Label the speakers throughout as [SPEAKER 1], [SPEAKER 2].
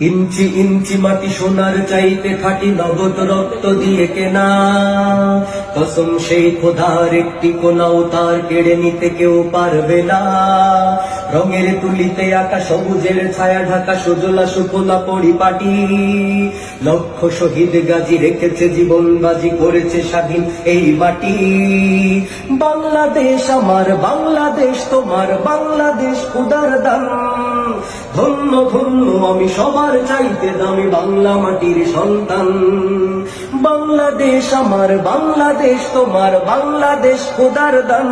[SPEAKER 1] ইঞ্চি ইঞ্চি মাটি সোনার চাইতে খাঁটি নগদ রক্ত দিয়ে কেনা, কসম সেই খোদার একটি কোনাও তার কেড়ে নিতে কেউ পারবে না। রঙের তুলিতে আঁকা সবুজের ছায়া ঢাকা সুজলা সুফলা পরিপাটি, লক্ষ শহীদ গাজী রেখেছে জীবন বাজি করেছে স্বাধীন এই মাটি। বাংলাদেশ আমার, বাংলাদেশ তোমার, বাংলাদেশ খোদার দান। ধন্য ধন্য আমি সবার চাইতে দামি বাংলা মাটির সন্তান। বাংলাদেশ আমার, বাংলাদেশ তোমার, বাংলাদেশ খোদার দান।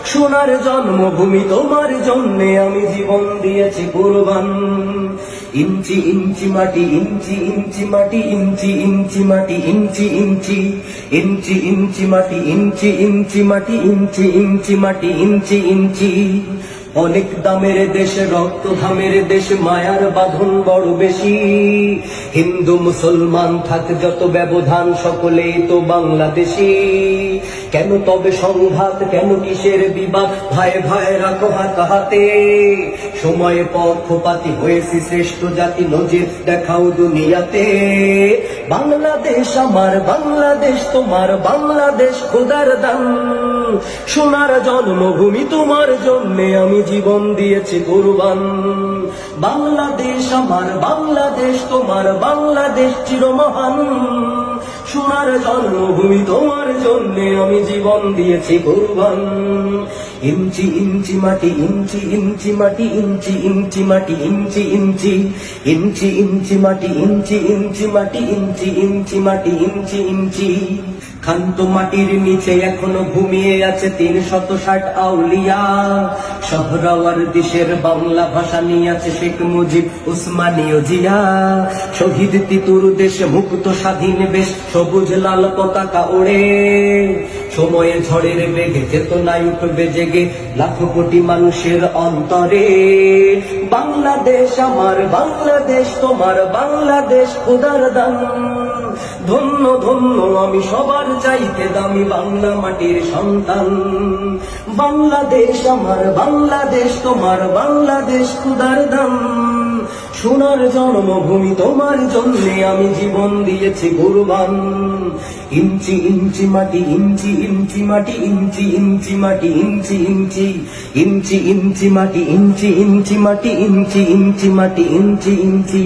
[SPEAKER 1] সোনার জন্মভূমি তোমার জন্যে আমি জীবন দিয়েছি কুরবান। ইঞ্চি ইঞ্চি মাটি, ইঞ্চি ইঞ্চি মাটি, ইঞ্চি ইঞ্চি মাটি, ইঞ্চি ইঞ্চি, ইঞ্চি ইঞ্চি মাটি, ইঞ্চি ইঞ্চি মাটি, ইঞ্চি ইঞ্চি মাটি, ইঞ্চি ইঞ্চি। অনেক দামের দেশ, রক্ত ধামের দেশ, মায়ার বাঁধন বড় বেশি। হিন্দু মুসলমান থাক যত ব্যবধান, সকলেই তো বাংলাদেশি। কেন তবে সংঘাত, কেন কিসের বিবাদ, ভাই ভাই রাখো হাত হাতে। সময়ে পক্ষপাতী হয়েছি শ্রেষ্ঠ জাতি, নজির দেখাও দুনিয়াতে। বাংলাদেশ আমার, বাংলাদেশ তোমার, বাংলাদেশ খোদার দান। সোনার জন্মভূমি তোমার জন্যে আমি জীবন দিয়েছি কুরবান। বাংলাদেশ আমার, বাংলাদেশ তোমার, বাংলাদেশ চিরমহান। সোনার জন্মভূমি তোমার জন্যে আমি জীবন দিয়েছি কুরবান। ইঞ্চি ইঞ্চি মাটি, ইঞ্চি ইঞ্চি মাটি, ইঞ্চি ইঞ্চি মাটি, ইঞ্চি ইঞ্চি, ইঞ্চি ইঞ্চি মাটি, ইঞ্চি ইঞ্চি মাটি, ইঞ্চি ইঞ্চি মাটি, ইঞ্চি ইঞ্চি। খান্ত মাটির নিচে এখনো ঘুমিয়ে আছে ৩৬০ আউলিয়া। শহরাওয়ার দেশের বাংলা ভাষা নিয়ে আছে শেখ মুজিব, উসমানীয় জিয়া। শহীদ তিতুর দেশে মুক্ত স্বাধীন বেশ, সবুজ লাল পতাকা ওড়ে। সময়ে ঝড়ের বেগে চেতনায় উঠবে জেগে লাখো কোটি মানুষের অন্তরে। বাংলাদেশ আমার, বাংলাদেশ তোমার, বাংলাদেশ খোদার দান। ধন্য ধন্য আমি সবার চাইতে দামি বাংলা মাটির সন্তান। বাংলাদেশ আমার, বাংলাদেশ তোমার, বাংলাদেশ খোদার দান। সোনার জন্মভূমি তোমার জন্যে আমি জীবন দিয়েছি কুরবান। ইঞ্চি ইঞ্চি মাটি, ইঞ্চি ইঞ্চি মাটি, ইঞ্চি ইঞ্চি মাটি, ইঞ্চি ইঞ্চি, ইঞ্চি ইঞ্চি মাটি, ইঞ্চি ইঞ্চি মাটি, ইঞ্চি ইঞ্চি মাটি, ইঞ্চি ইঞ্চি,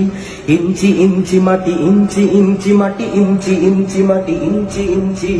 [SPEAKER 1] ইঞ্চি ইঞ্চি মাটি, ইঞ্চি ইঞ্চি মাটি, ইঞ্চি ইঞ্চি মাটি, ইঞ্চি ইঞ্চি।